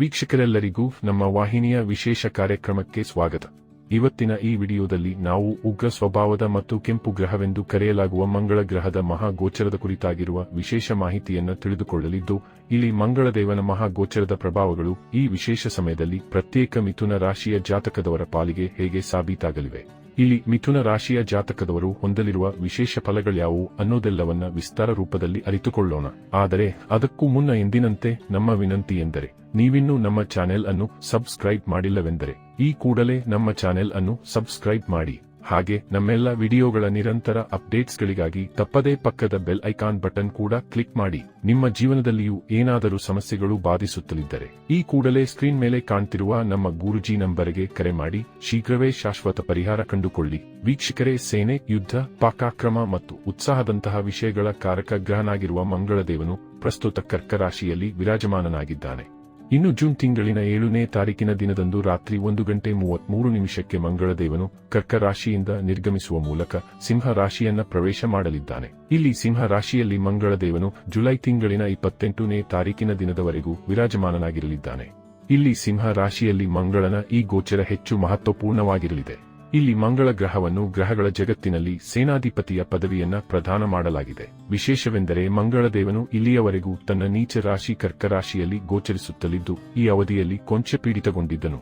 ವೀಕ್ಷಕರೆಲ್ಲರಿಗೂ ನಮ್ಮ ವಾಹಿನಿಯ ವಿಶೇಷ ಕಾರ್ಯಕ್ರಮಕ್ಕೆ ಸ್ವಾಗತ. ಇವತ್ತಿನ ಈ ವಿಡಿಯೋದಲ್ಲಿ ನಾವು ಉಗ್ರ ಸ್ವಭಾವದ ಮತ್ತು ಕೆಂಪು ಗ್ರಹವೆಂದು ಕರೆಯಲಾಗುವ ಮಂಗಳ ಗ್ರಹದ ಮಹಾಗೋಚರದ ಕುರಿತಾಗಿರುವ ವಿಶೇಷ ಮಾಹಿತಿಯನ್ನು ತಿಳಿದುಕೊಳ್ಳಲಿದ್ದು, ಇಲ್ಲಿ ಮಂಗಳದೇವನ ಮಹಾಗೋಚರದ ಪ್ರಭಾವಗಳು ಈ ವಿಶೇಷ ಸಮಯದಲ್ಲಿ ಪ್ರತ್ಯೇಕ ಮಿಥುನ ರಾಶಿಯ ಜಾತಕದವರ ಪಾಲಿಗೆ ಹೇಗೆ ಸಾಬೀತಾಗಲಿವೆ, ಇಲ್ಲಿ ಮಿಥುನ ರಾಶಿಯ ಜಾತಕದವರು ಹೊಂದಲಿರುವ ವಿಶೇಷ ಫಲಗಳ್ಯಾವು ಅನ್ನೋದೆಲ್ಲವನ್ನ ವಿಸ್ತಾರ ರೂಪದಲ್ಲಿ ಅರಿತುಕೊಳ್ಳೋಣ. ಆದರೆ ಅದಕ್ಕೂ ಮುನ್ನ ಎಂದಿನಂತೆ ನಮ್ಮ ವಿನಂತಿ ಎಂದರೆ, ನೀವಿನ್ನೂ ನಮ್ಮ ಚಾನೆಲ್ ಅನ್ನು ಸಬ್ಸ್ಕ್ರೈಬ್ ಮಾಡಿಲ್ಲವೆಂದರೆ ಈ ಕೂಡಲೇ ನಮ್ಮ ಚಾನೆಲ್ ಅನ್ನು ಸಬ್ಸ್ಕ್ರೈಬ್ ಮಾಡಿ. ಹಾಗೆ ನಮ್ಮೆಲ್ಲ ವಿಡಿಯೋಗಳ ನಿರಂತರ ಅಪ್ಡೇಟ್ಸ್ಗಳಿಗಾಗಿ ತಪ್ಪದೇ ಪಕ್ಕದ ಬೆಲ್ ಐಕಾನ್ ಬಟನ್ ಕೂಡ ಕ್ಲಿಕ್ ಮಾಡಿ. ನಿಮ್ಮ ಜೀವನದಲ್ಲಿಯೂ ಏನಾದರೂ ಸಮಸ್ಯೆಗಳು ಬಾಧಿಸುತ್ತಲಿದ್ದರೆ ಈ ಕೂಡಲೇ ಸ್ಕ್ರೀನ್ ಮೇಲೆ ಕಾಣ್ತಿರುವ ನಮ್ಮ ಗುರುಜಿ ನಂಬರ್ಗೆ ಕರೆ ಮಾಡಿ ಶೀಘ್ರವೇ ಶಾಶ್ವತ ಪರಿಹಾರ ಕಂಡುಕೊಳ್ಳಿ. ವೀಕ್ಷಕರೇ, ಸೇನೆ, ಯುದ್ಧ, ಪಾಕಾಕ್ರಮ ಮತ್ತು ಉತ್ಸಾಹದಂತಹ ವಿಷಯಗಳ ಕಾರಕ ಗ್ರಹನಾಗಿರುವ ಮಂಗಳದೇವನು ಪ್ರಸ್ತುತ ಕರ್ಕ ರಾಶಿಯಲ್ಲಿ ವಿರಾಜಮಾನನಾಗಿದ್ದಾನೆ. ಇನ್ನು ಜೂನ್ ತಿಂಗಳಿನ 7ನೇ ತಾರೀಕಿನ ದಿನದಂದು ರಾತ್ರಿ 1:33 ಮಂಗಳದೇವನು ಕರ್ಕ ರಾಶಿಯಿಂದ ನಿರ್ಗಮಿಸುವ ಮೂಲಕ ಸಿಂಹ ರಾಶಿಯನ್ನ ಪ್ರವೇಶ ಮಾಡಲಿದ್ದಾನೆ. ಇಲ್ಲಿ ಸಿಂಹ ರಾಶಿಯಲ್ಲಿ ಮಂಗಳದೇವನು ಜುಲೈ ತಿಂಗಳಿನ 28ನೇ ತಾರೀಕಿನ ದಿನದವರೆಗೂ ವಿರಾಜಮಾನನಾಗಿರಲಿದ್ದಾನೆ. ಇಲ್ಲಿ ಸಿಂಹ ರಾಶಿಯಲ್ಲಿ ಮಂಗಳನ ಈ ಗೋಚರ ಹೆಚ್ಚು ಮಹತ್ವಪೂರ್ಣವಾಗಿರಲಿದೆ. ಇಲ್ಲಿ ಮಂಗಳ ಗ್ರಹವನ್ನು ಗ್ರಹಗಳ ಜಗತ್ತಿನಲ್ಲಿ ಸೇನಾಧಿಪತಿಯ ಪದವಿಯನ್ನ ಪ್ರದಾನ ಮಾಡಲಾಗಿದೆ. ವಿಶೇಷವೆಂದರೆ ಮಂಗಳದೇವನು ಇಲ್ಲಿಯವರೆಗೂ ತನ್ನ ನೀಚ ರಾಶಿ ಕರ್ಕ ರಾಶಿಯಲ್ಲಿ ಗೋಚರಿಸುತ್ತಲಿದ್ದು ಈ ಅವಧಿಯಲ್ಲಿ ಕೊಂಚ ಪೀಡಿತಗೊಂಡಿದ್ದನು.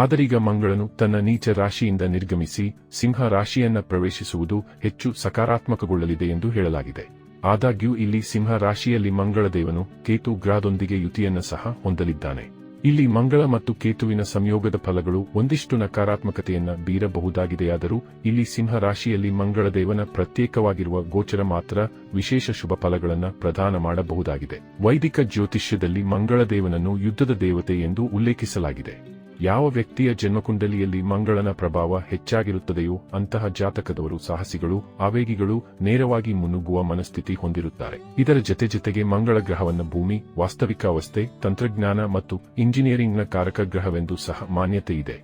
ಆದರೀಗ ಮಂಗಳನು ತನ್ನ ನೀಚ ರಾಶಿಯಿಂದ ನಿರ್ಗಮಿಸಿ ಸಿಂಹ ರಾಶಿಯನ್ನ ಪ್ರವೇಶಿಸುವುದು ಹೆಚ್ಚು ಸಕಾರಾತ್ಮಕಗೊಳ್ಳಲಿದೆ ಎಂದು ಹೇಳಲಾಗಿದೆ. ಆದಾಗ್ಯೂ ಇಲ್ಲಿ ಸಿಂಹ ರಾಶಿಯಲ್ಲಿ ಮಂಗಳದೇವನು ಕೇತು ಗ್ರಹದೊಂದಿಗೆ ಯುತಿಯನ್ನ ಸಹ ಹೊಂದಲಿದ್ದಾನೆ. ಇಲ್ಲಿ ಮಂಗಳ ಮತ್ತು ಕೇತುವಿನ ಸಂಯೋಗದ ಫಲಗಳು ಒಂದಿಷ್ಟು ನಕಾರಾತ್ಮಕತೆಯನ್ನ ಬೀರಬಹುದಾಗಿದೆಯಾದರೂ ಇಲ್ಲಿ ಸಿಂಹ ರಾಶಿಯಲ್ಲಿ ಮಂಗಳದೇವನ ಪ್ರತ್ಯೇಕವಾಗಿರುವ ಗೋಚರ ಮಾತ್ರ ವಿಶೇಷ ಶುಭ ಫಲಗಳನ್ನು ಪ್ರದಾನ ಮಾಡಬಹುದಾಗಿದೆ. ವೈದಿಕ ಜ್ಯೋತಿಷ್ಯದಲ್ಲಿ ಮಂಗಳದೇವನನ್ನು ಯುದ್ಧದ ದೇವತೆ ಎಂದು ಉಲ್ಲೇಖಿಸಲಾಗಿದೆ. ಯಾವ ವ್ಯಕ್ತಿಯ ಜನ್ಮಕುಂಡಲಿಯಲ್ಲಿ ಮಂಗಳನ ಪ್ರಭಾವ ಹೆಚ್ಚಾಗಿರುತ್ತದೆಯೋ ಅಂತಹ ಜಾತಕದವರು ಸಾಹಸಿಗಳು, ಆವೇಗಿಗಳು, ನೇರವಾಗಿ ಮುನ್ನುಗ್ಗುವ ಮನಸ್ಥಿತಿ ಹೊಂದಿರುತ್ತಾರೆ. ಇದರ ಜತೆಗೆ ಮಂಗಳ ಗ್ರಹವನ್ನು ಭೂಮಿ, ವಾಸ್ತವಿಕಾವಸ್ಥೆ, ತಂತ್ರಜ್ಞಾನ ಮತ್ತು ಇಂಜಿನಿಯರಿಂಗ್ನ ಕಾರಕ ಗ್ರಹವೆಂದು ಸಹ ಮಾನ್ಯತೆ ಇದೆ.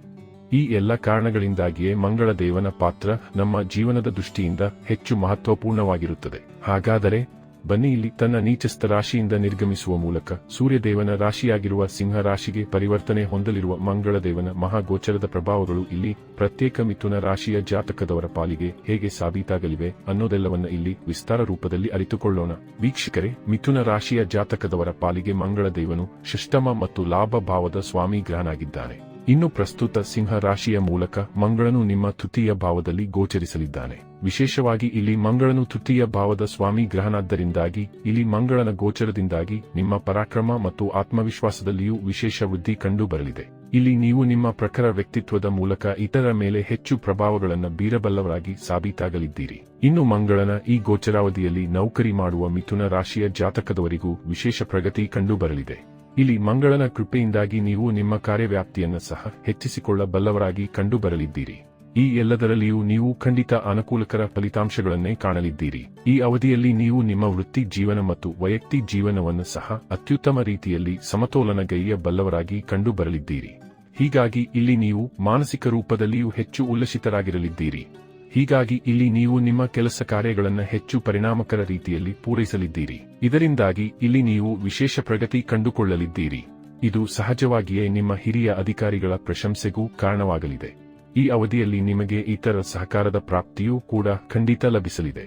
ಈ ಎಲ್ಲ ಕಾರಣಗಳಿಂದಾಗಿಯೇ ಮಂಗಳ ದೇವನ ಪಾತ್ರ ನಮ್ಮ ಜೀವನದ ದೃಷ್ಟಿಯಿಂದ ಹೆಚ್ಚು ಮಹತ್ವಪೂರ್ಣವಾಗಿರುತ್ತದೆ. ಹಾಗಾದರೆ ಬನ್ನಿ, ಇಲ್ಲಿ ತನ್ನ ನೀಚಸ್ಥ ರಾಶಿಯಿಂದ ನಿರ್ಗಮಿಸುವ ಮೂಲಕ ಸೂರ್ಯದೇವನ ರಾಶಿಯಾಗಿರುವ ಸಿಂಹ ರಾಶಿಗೆ ಪರಿವರ್ತನೆ ಹೊಂದಲಿರುವ ಮಂಗಳದೇವನ ಮಹಾಗೋಚರದ ಪ್ರಭಾವಗಳು ಇಲ್ಲಿ ಪ್ರತ್ಯೇಕ ಮಿಥುನ ರಾಶಿಯ ಜಾತಕದವರ ಪಾಲಿಗೆ ಹೇಗೆ ಸಾಬೀತಾಗಲಿವೆ ಅನ್ನೋದೆಲ್ಲವನ್ನ ಇಲ್ಲಿ ವಿಸ್ತಾರ ರೂಪದಲ್ಲಿ ಅರಿತುಕೊಳ್ಳೋಣ. ವೀಕ್ಷಕರೇ, ಮಿಥುನ ರಾಶಿಯ ಜಾತಕದವರ ಪಾಲಿಗೆ ಮಂಗಳದೇವನು ಷಷ್ಠಮ ಮತ್ತು ಲಾಭ ಭಾವದ ಸ್ವಾಮಿ ಗ್ರಹನಾಗಿದ್ದಾನೆ. ಇನ್ನು ಪ್ರಸ್ತುತ ಸಿಂಹ ರಾಶಿಯ ಮೂಲಕ ಮಂಗಳನು ನಿಮ್ಮ ತೃತೀಯ ಭಾವದಲ್ಲಿ ಗೋಚರಿಸಲಿದ್ದಾನೆ. ವಿಶೇಷವಾಗಿ ಇಲ್ಲಿ ಮಂಗಳನು ತೃತೀಯ ಭಾವದ ಸ್ವಾಮಿ ಗ್ರಹನಾದ್ದರಿಂದಾಗಿ ಇಲ್ಲಿ ಮಂಗಳನ ಗೋಚರದಿಂದಾಗಿ ನಿಮ್ಮ ಪರಾಕ್ರಮ ಮತ್ತು ಆತ್ಮವಿಶ್ವಾಸದಲ್ಲಿಯೂ ವಿಶೇಷ ವೃದ್ಧಿ ಕಂಡುಬರಲಿದೆ. ಇಲ್ಲಿ ನೀವು ನಿಮ್ಮ ಪ್ರಖರ ವ್ಯಕ್ತಿತ್ವದ ಮೂಲಕ ಇತರರ ಮೇಲೆ ಹೆಚ್ಚು ಪ್ರಭಾವಗಳನ್ನು ಬೀರಬಲ್ಲವರಾಗಿ ಸಾಬೀತಾಗಲಿದ್ದೀರಿ. ಇನ್ನು ಮಂಗಳನ ಈ ಗೋಚರಾವಧಿಯಲ್ಲಿ ನೌಕರಿ ಮಾಡುವ ಮಿಥುನ ರಾಶಿಯ ಜಾತಕದವರಿಗೂ ವಿಶೇಷ ಪ್ರಗತಿ ಕಂಡುಬರಲಿದೆ. ಇಲ್ಲಿ ಮಂಗಳನ ಕೃಪೆಯಿಂದಾಗಿ ನೀವು ನಿಮ್ಮ ಕಾರ್ಯವ್ಯಾಪ್ತಿಯನ್ನು ಸಹ ಹೆಚ್ಚಿಸಿಕೊಳ್ಳಬಲ್ಲವರಾಗಿ ಕಂಡುಬರಲಿದ್ದೀರಿ. ಈ ಎಲ್ಲದರಲ್ಲಿಯೂ ನೀವು ಖಂಡಿತ ಅನುಕೂಲಕರ ಫಲಿತಾಂಶಗಳನ್ನೇ ಕಾಣಲಿದ್ದೀರಿ. ಈ ಅವಧಿಯಲ್ಲಿ ನೀವು ನಿಮ್ಮ ವೃತ್ತಿ ಜೀವನ ಮತ್ತು ವೈಯಕ್ತಿಕ ಜೀವನವನ್ನು ಸಹ ಅತ್ಯುತ್ತಮ ರೀತಿಯಲ್ಲಿ ಸಮತೋಲನಗೈಯಬಲ್ಲವರಾಗಿ ಕಂಡುಬರಲಿದ್ದೀರಿ. ಹೀಗಾಗಿ ಇಲ್ಲಿ ನೀವು ಮಾನಸಿಕ ರೂಪದಲ್ಲಿಯೂ ಹೆಚ್ಚು ಉಲ್ಲಸಿತರಾಗಿರಲಿದ್ದೀರಿ. ಹೀಗಾಗಿ ಇಲ್ಲಿ ನೀವು ನಿಮ್ಮ ಕೆಲಸ ಕಾರ್ಯಗಳನ್ನು ಹೆಚ್ಚು ಪರಿಣಾಮಕರ ರೀತಿಯಲ್ಲಿ ಪೂರೈಸಲಿದ್ದೀರಿ. ಇದರಿಂದಾಗಿ ಇಲ್ಲಿ ನೀವು ವಿಶೇಷ ಪ್ರಗತಿ ಕಂಡುಕೊಳ್ಳಲಿದ್ದೀರಿ. ಇದು ಸಹಜವಾಗಿಯೇ ನಿಮ್ಮ ಹಿರಿಯ ಅಧಿಕಾರಿಗಳ ಪ್ರಶಂಸೆಗೂ ಕಾರಣವಾಗಲಿದೆ. ಈ ಅವಧಿಯಲ್ಲಿ ನಿಮಗೆ ಇತರ ಸಹಕಾರದ ಪ್ರಾಪ್ತಿಯೂ ಕೂಡ ಖಂಡಿತ ಲಭಿಸಲಿದೆ.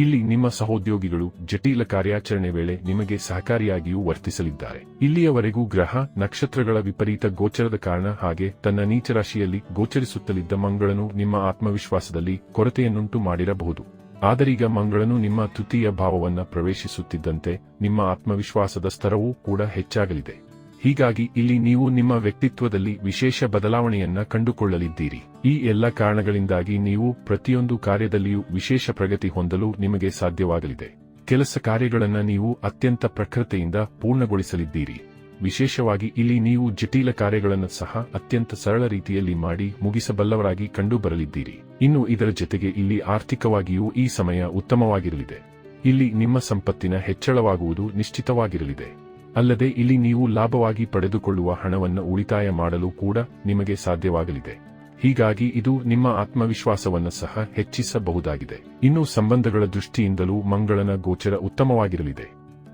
ಇಲ್ಲಿ ನಿಮ್ಮ ಸಹೋದ್ಯೋಗಿಗಳು ಜಟಿಲ ಕಾರ್ಯಾಚರಣೆ ವೇಳೆ ನಿಮಗೆ ಸಹಕಾರಿಯಾಗಿಯೂ ವರ್ತಿಸಲಿದ್ದಾರೆ. ಇಲ್ಲಿಯವರೆಗೂ ಗ್ರಹ ನಕ್ಷತ್ರಗಳ ವಿಪರೀತ ಗೋಚರದ ಕಾರಣ ಹಾಗೆ ತನ್ನ ನೀಚರಾಶಿಯಲ್ಲಿ ಗೋಚರಿಸುತ್ತಲಿದ್ದ ಮಂಗಳನು ನಿಮ್ಮ ಆತ್ಮವಿಶ್ವಾಸದಲ್ಲಿ ಕೊರತೆಯನ್ನುಂಟು ಮಾಡಿರಬಹುದು. ಆದರೀಗ ಮಂಗಳನು ನಿಮ್ಮ ತೃತೀಯ ಭಾವವನ್ನ ಪ್ರವೇಶಿಸುತ್ತಿದ್ದಂತೆ ನಿಮ್ಮ ಆತ್ಮವಿಶ್ವಾಸದ ಸ್ತರವೂ ಕೂಡ ಹೆಚ್ಚಾಗಲಿದೆ. ಹೀಗಾಗಿ ಇಲ್ಲಿ ನೀವು ನಿಮ್ಮ ವ್ಯಕ್ತಿತ್ವದಲ್ಲಿ ವಿಶೇಷ ಬದಲಾವಣೆಯನ್ನ ಕಂಡುಕೊಳ್ಳಲಿದ್ದೀರಿ. ಈ ಎಲ್ಲ ಕಾರಣಗಳಿಂದಾಗಿ ನೀವು ಪ್ರತಿಯೊಂದು ಕಾರ್ಯದಲ್ಲಿಯೂ ವಿಶೇಷ ಪ್ರಗತಿ ಹೊಂದಲು ನಿಮಗೆ ಸಾಧ್ಯವಾಗಲಿದೆ. ಕೆಲಸ ಕಾರ್ಯಗಳನ್ನು ನೀವು ಅತ್ಯಂತ ಪ್ರಖರತೆಯಿಂದ ಪೂರ್ಣಗೊಳಿಸಲಿದ್ದೀರಿ. ವಿಶೇಷವಾಗಿ ಇಲ್ಲಿ ನೀವು ಜಟಿಲ ಕಾರ್ಯಗಳನ್ನು ಸಹ ಅತ್ಯಂತ ಸರಳ ರೀತಿಯಲ್ಲಿ ಮಾಡಿ ಮುಗಿಸಬಲ್ಲವರಾಗಿ ಕಂಡುಬರಲಿದ್ದೀರಿ. ಇನ್ನು ಇದರ ಜೊತೆಗೆ ಇಲ್ಲಿ ಆರ್ಥಿಕವಾಗಿಯೂ ಈ ಸಮಯ ಉತ್ತಮವಾಗಿರಲಿದೆ. ಇಲ್ಲಿ ನಿಮ್ಮ ಸಂಪತ್ತಿನ ಹೆಚ್ಚಳವಾಗುವುದು ನಿಶ್ಚಿತವಾಗಿರಲಿದೆ. ಅಲ್ಲದೆ ಇಲ್ಲಿ ನೀವು ಲಾಭವಾಗಿ ಪಡೆದುಕೊಳ್ಳುವ ಹಣವನ್ನು ಉಳಿತಾಯ ಮಾಡಲು ಕೂಡ ನಿಮಗೆ ಸಾಧ್ಯವಾಗಲಿದೆ. ಹೀಗಾಗಿ ಇದು ನಿಮ್ಮ ಆತ್ಮವಿಶ್ವಾಸವನ್ನು ಸಹ ಹೆಚ್ಚಿಸಬಹುದಾಗಿದೆ. ಇನ್ನು ಸಂಬಂಧಗಳ ದೃಷ್ಟಿಯಿಂದಲೂ ಮಂಗಳನ ಗೋಚರ ಉತ್ತಮವಾಗಿರಲಿದೆ.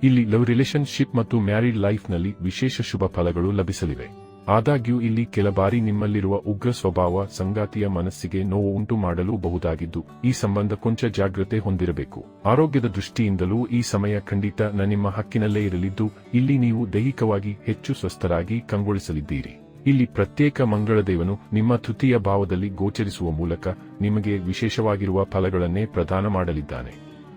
ಇಲ್ಲಿ ಲವ್ ರಿಲೇಶನ್ಶಿಪ್ ಮತ್ತು ಮ್ಯಾರಿಡ್ ಲೈಫ್ನಲ್ಲಿ ವಿಶೇಷ ಶುಭ ಫಲಗಳು ಲಭಿಸಲಿವೆ. ಆದಾಗ್ಯೂ ಇಲ್ಲಿ ಕೆಲ ಬಾರಿ ನಿಮ್ಮಲ್ಲಿರುವ ಉಗ್ರ ಸ್ವಭಾವ ಸಂಗಾತಿಯ ಮನಸ್ಸಿಗೆ ನೋವು ಉಂಟು ಮಾಡಲು ಬಹುದಾಗಿದ್ದು ಈ ಸಂಬಂಧ ಕೊಂಚ ಜಾಗ್ರತೆ ಹೊಂದಿರಬೇಕು. ಆರೋಗ್ಯದ ದೃಷ್ಟಿಯಿಂದಲೂ ಈ ಸಮಯ ಖಂಡಿತ ನಿಮ್ಮ ಹಕ್ಕಿನಲ್ಲೇ ಇರಲಿದ್ದು ಇಲ್ಲಿ ನೀವು ದೈಹಿಕವಾಗಿ ಹೆಚ್ಚು ಸ್ವಸ್ಥರಾಗಿ ಕಂಗೊಳಿಸಲಿದ್ದೀರಿ. ಇಲ್ಲಿ ಪ್ರತ್ಯೇಕ ಮಂಗಳದೇವನು ನಿಮ್ಮ ತೃತೀಯ ಭಾವದಲ್ಲಿ ಗೋಚರಿಸುವ ಮೂಲಕ ನಿಮಗೆ ವಿಶೇಷವಾಗಿರುವ ಫಲಗಳನ್ನೇ ಪ್ರದಾನ ಮಾಡಲಿದ್ದಾನೆ.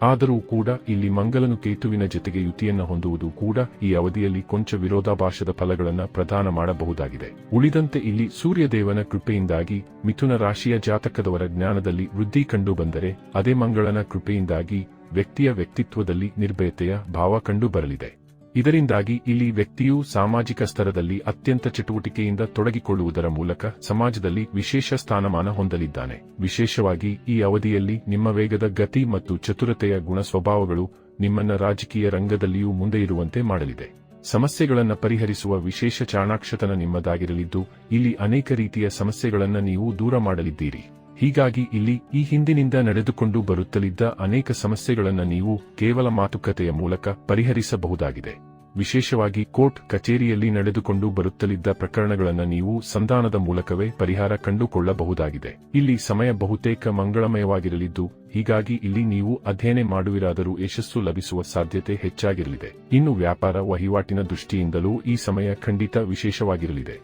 ಆದರೂ ಕೂಡ ಇಲ್ಲಿ ಮಂಗಲನು ಕೇತುವಿನ ಜೊತೆಗೆ ಯುತಿಯನ್ನು ಹೊಂದುವುದು ಕೂಡ ಈ ಅವಧಿಯಲ್ಲಿ ಕೊಂಚ ವಿರೋಧಾಭಾಸದ ಫಲಗಳನ್ನು ಪ್ರದಾನ ಮಾಡಬಹುದಾಗಿದೆ. ಉಳಿದಂತೆ ಇಲ್ಲಿ ಸೂರ್ಯದೇವನ ಕೃಪೆಯಿಂದಾಗಿ ಮಿಥುನ ರಾಶಿಯ ಜಾತಕದವರ ಜ್ಞಾನದಲ್ಲಿ ವೃದ್ಧಿ ಕಂಡು ಬಂದರೆ ಅದೇ ಮಂಗಳನ ಕೃಪೆಯಿಂದಾಗಿ ವ್ಯಕ್ತಿಯ ವ್ಯಕ್ತಿತ್ವದಲ್ಲಿ ನಿರ್ಭಯತೆಯ ಭಾವ ಕಂಡು ಬರಲಿದೆ. ಇದರಿಂದಾಗಿ ಇಲ್ಲಿ ವ್ಯಕ್ತಿಯು ಸಾಮಾಜಿಕ ಸ್ತರದಲ್ಲಿ ಅತ್ಯಂತ ಚಟುವಟಿಕೆಯಿಂದ ತೊಡಗಿಕೊಳ್ಳುವುದರ ಮೂಲಕ ಸಮಾಜದಲ್ಲಿ ವಿಶೇಷ ಸ್ಥಾನಮಾನ ಹೊಂದಲಿದ್ದಾನೆ. ವಿಶೇಷವಾಗಿ ಈ ಅವಧಿಯಲ್ಲಿ ನಿಮ್ಮ ವೇಗದ ಗತಿ ಮತ್ತು ಚತುರತೆಯ ಗುಣ ಸ್ವಭಾವಗಳು ನಿಮ್ಮನ್ನ ರಾಜಕೀಯ ರಂಗದಲ್ಲಿಯೂ ಮುಂದೆ ಇರುವಂತೆ ಮಾಡಲಿದೆ. ಸಮಸ್ಯೆಗಳನ್ನು ಪರಿಹರಿಸುವ ವಿಶೇಷ ಚಾಣಾಕ್ಷತನ ನಿಮ್ಮದಾಗಿರಲಿದ್ದು ಇಲ್ಲಿ ಅನೇಕ ರೀತಿಯ ಸಮಸ್ಯೆಗಳನ್ನು ನೀವು ದೂರ ಮಾಡಲಿದ್ದೀರಿ. ಹೀಗಾಗಿ ಇಲ್ಲಿ ಈ ಹಿಂದಿನಿಂದ ನಡೆದುಕೊಂಡು ಬರುತ್ತಲಿದ್ದ ಅನೇಕ ಸಮಸ್ಯೆಗಳನ್ನು ನೀವು ಕೇವಲ ಮಾತುಕತೆಯ ಮೂಲಕ ಪರಿಹರಿಸಬಹುದಾಗಿದೆ. ವಿಶೇಷವಾಗಿ ಕೋರ್ಟ್ ಕಚೇರಿಯಲ್ಲಿ ನಡೆದುಕೊಂಡು ಬರುತ್ತಲಿದ್ದ ಪ್ರಕರಣಗಳನ್ನು ನೀವು ಸಂಧಾನದ ಮೂಲಕವೇ ಪರಿಹಾರ ಕಂಡುಕೊಳ್ಳಬಹುದಾಗಿದೆ. ಇಲ್ಲಿ ಸಮಯ ಬಹುತೇಕ ಮಂಗಳಮಯವಾಗಿರಲಿದ್ದು ಹೀಗಾಗಿ ಇಲ್ಲಿ ನೀವು ಅಧ್ಯಯನ ಮಾಡುವಿರಾದರೂ ಯಶಸ್ಸು ಲಭಿಸುವ ಸಾಧ್ಯತೆ ಹೆಚ್ಚಾಗಿರಲಿದೆ. ಇನ್ನು ವ್ಯಾಪಾರ ವಹಿವಾಟಿನ ದೃಷ್ಟಿಯಿಂದಲೂ ಈ ಸಮಯ ಖಂಡಿತ ವಿಶೇಷವಾಗಿರಲಿದೆ.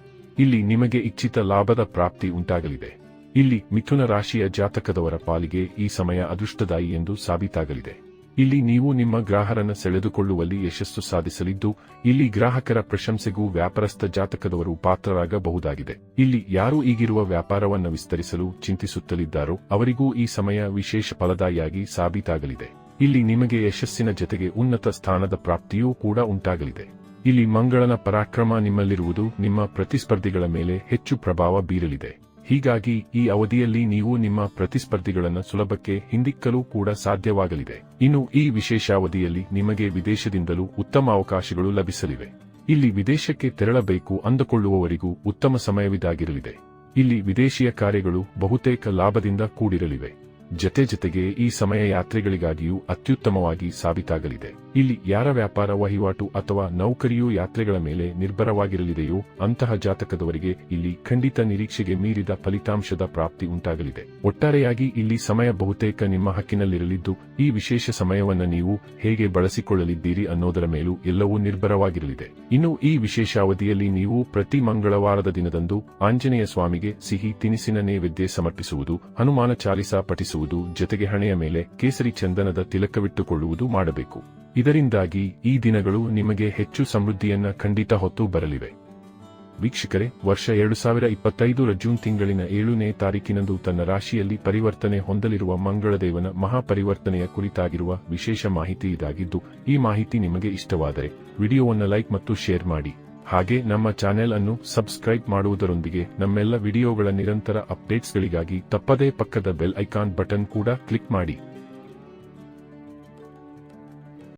ಇಲ್ಲಿ ನಿಮಗೆ ಇಚ್ಛಿತ ಲಾಭದ ಪ್ರಾಪ್ತಿ ಉಂಟಾಗಲಿದೆ. ಇಲ್ಲಿ ಮಿಥುನ ರಾಶಿಯ ಜಾತಕದವರ ಪಾಲಿಗೆ ಈ ಸಮಯ ಅದೃಷ್ಟದಾಯಿ ಎಂದು ಸಾಬೀತಾಗಲಿದೆ. ಇಲ್ಲಿ ನೀವು ನಿಮ್ಮ ಗ್ರಾಹಕರನ್ನು ಸೆಳೆದುಕೊಳ್ಳುವಲ್ಲಿ ಯಶಸ್ಸು ಸಾಧಿಸಲಿದ್ದು ಇಲ್ಲಿ ಗ್ರಾಹಕರ ಪ್ರಶಂಸೆಗೂ ವ್ಯಾಪಾರಸ್ಥ ಜಾತಕದವರು ಪಾತ್ರರಾಗಬಹುದಾಗಿದೆ. ಇಲ್ಲಿ ಯಾರು ಈಗಿರುವ ವ್ಯಾಪಾರವನ್ನು ವಿಸ್ತರಿಸಲು ಚಿಂತಿಸುತ್ತಲಿದ್ದಾರೋ ಅವರಿಗೂ ಈ ಸಮಯ ವಿಶೇಷ ಫಲದಾಯಿಯಾಗಿ ಸಾಬೀತಾಗಲಿದೆ. ಇಲ್ಲಿ ನಿಮಗೆ ಯಶಸ್ಸಿನ ಜೊತೆಗೆ ಉನ್ನತ ಸ್ಥಾನದ ಪ್ರಾಪ್ತಿಯೂ ಕೂಡ ಉಂಟಾಗಲಿದೆ. ಇಲ್ಲಿ ಮಂಗಳನ ಪರಾಕ್ರಮ ನಿಮ್ಮಲ್ಲಿರುವುದು ನಿಮ್ಮ ಪ್ರತಿಸ್ಪರ್ಧಿಗಳ ಮೇಲೆ ಹೆಚ್ಚು ಪ್ರಭಾವ ಬೀರಲಿದೆ. ಹೀಗಾಗಿ ಈ ಅವಧಿಯಲ್ಲಿ ನೀವು ನಿಮ್ಮ ಪ್ರತಿಸ್ಪರ್ಧಿಗಳನ್ನು ಸುಲಭಕ್ಕೆ ಹಿಂದಿಕ್ಕಲು ಕೂಡ ಸಾಧ್ಯವಾಗಲಿದೆ. ಇನ್ನು ಈ ವಿಶೇಷ ಅವಧಿಯಲ್ಲಿ ನಿಮಗೆ ವಿದೇಶದಿಂದಲೂ ಉತ್ತಮ ಅವಕಾಶಗಳು ಲಭಿಸಲಿವೆ. ಇಲ್ಲಿ ವಿದೇಶಕ್ಕೆ ತೆರಳಬೇಕು ಅಂದುಕೊಳ್ಳುವವರಿಗೂ ಉತ್ತಮ ಸಮಯವಿದಾಗಿರಲಿದೆ. ಇಲ್ಲಿ ವಿದೇಶಿಯ ಕಾರ್ಯಗಳು ಬಹುತೇಕ ಲಾಭದಿಂದ ಕೂಡಿರಲಿವೆ. ಜೊತೆಗೆ ಈ ಸಮಯ ಯಾತ್ರೆಗಳಿಗಾಗಿಯೂ ಅತ್ಯುತ್ತಮವಾಗಿ ಸಾಬೀತಾಗಲಿದೆ. ಇಲ್ಲಿ ಯಾರ ವ್ಯಾಪಾರ ವಹಿವಾಟು ಅಥವಾ ನೌಕರಿಯೂ ಯಾತ್ರೆಗಳ ಮೇಲೆ ನಿರ್ಭರವಾಗಿರಲಿದೆಯೋ ಅಂತಹ ಜಾತಕದವರಿಗೆ ಇಲ್ಲಿ ಖಂಡಿತ ನಿರೀಕ್ಷೆಗೆ ಮೀರಿದ ಫಲಿತಾಂಶದ ಪ್ರಾಪ್ತಿ ಉಂಟಾಗಲಿದೆ. ಒಟ್ಟಾರೆಯಾಗಿ ಇಲ್ಲಿ ಸಮಯ ಬಹುತೇಕ ನಿಮ್ಮ ಹಕ್ಕಿನಲ್ಲಿರಲಿದ್ದು ಈ ವಿಶೇಷ ಸಮಯವನ್ನು ನೀವು ಹೇಗೆ ಬಳಸಿಕೊಳ್ಳಲಿದ್ದೀರಿ ಅನ್ನೋದರ ಮೇಲೂ ಎಲ್ಲವೂ ನಿರ್ಭರವಾಗಿರಲಿದೆ. ಇನ್ನು ಈ ವಿಶೇಷ ಅವಧಿಯಲ್ಲಿ ನೀವು ಪ್ರತಿ ಮಂಗಳವಾರದ ದಿನದಂದು ಆಂಜನೇಯ ಸ್ವಾಮಿಗೆ ಸಿಹಿ ತಿನಿಸಿನ ನೈವೇದ್ಯ ಸಮರ್ಪಿಸುವುದು, ಹನುಮಾನ ಚಾಲಿಸ ಪಠಿಸುವುದು, ಜೊತೆಗೆ ಹಣೆಯ ಮೇಲೆ ಕೇಸರಿ ಚಂದನದ ತಿಲಕವಿಟ್ಟುಕೊಳ್ಳುವುದು ಮಾಡಬೇಕು. ಇದರಿಂದಾಗಿ ಈ ದಿನಗಳು ನಿಮಗೆ ಹೆಚ್ಚು ಸಮೃದ್ಧಿಯನ್ನ ಖಂಡಿತ ಹೊತ್ತು ಬರಲಿವೆ. ವೀಕ್ಷಕರೇ, ವರ್ಷ 2025ರ ಜೂನ್ ತಿಂಗಳಿನ 7ನೇ ತಾರೀಕಿನಂದು ತನ್ನ ರಾಶಿಯಲ್ಲಿ ಪರಿವರ್ತನೆ ಹೊಂದಲಿರುವ ಮಂಗಳದೇವನ ಮಹಾಪರಿವರ್ತನೆಯ ಕುರಿತಾಗಿರುವ ವಿಶೇಷ ಮಾಹಿತಿ ಇದಾಗಿದ್ದು ಈ ಮಾಹಿತಿ ನಿಮಗೆ ಇಷ್ಟವಾದರೆ ವಿಡಿಯೋವನ್ನು ಲೈಕ್ ಮತ್ತು ಶೇರ್ ಮಾಡಿ. ಹಾಗೆ ನಮ್ಮ ಚಾನೆಲ್ ಅನ್ನು ಸಬ್ಸ್ಕ್ರೈಬ್ ಮಾಡುವುದರೊಂದಿಗೆ ನಮ್ಮೆಲ್ಲ ವಿಡಿಯೋಗಳ ನಿರಂತರ ಅಪ್ಡೇಟ್ಸ್ಗಳಿಗಾಗಿ ತಪ್ಪದೇ ಪಕ್ಕದ ಬೆಲ್ ಐಕಾನ್ ಬಟನ್ ಕೂಡ ಕ್ಲಿಕ್ ಮಾಡಿ.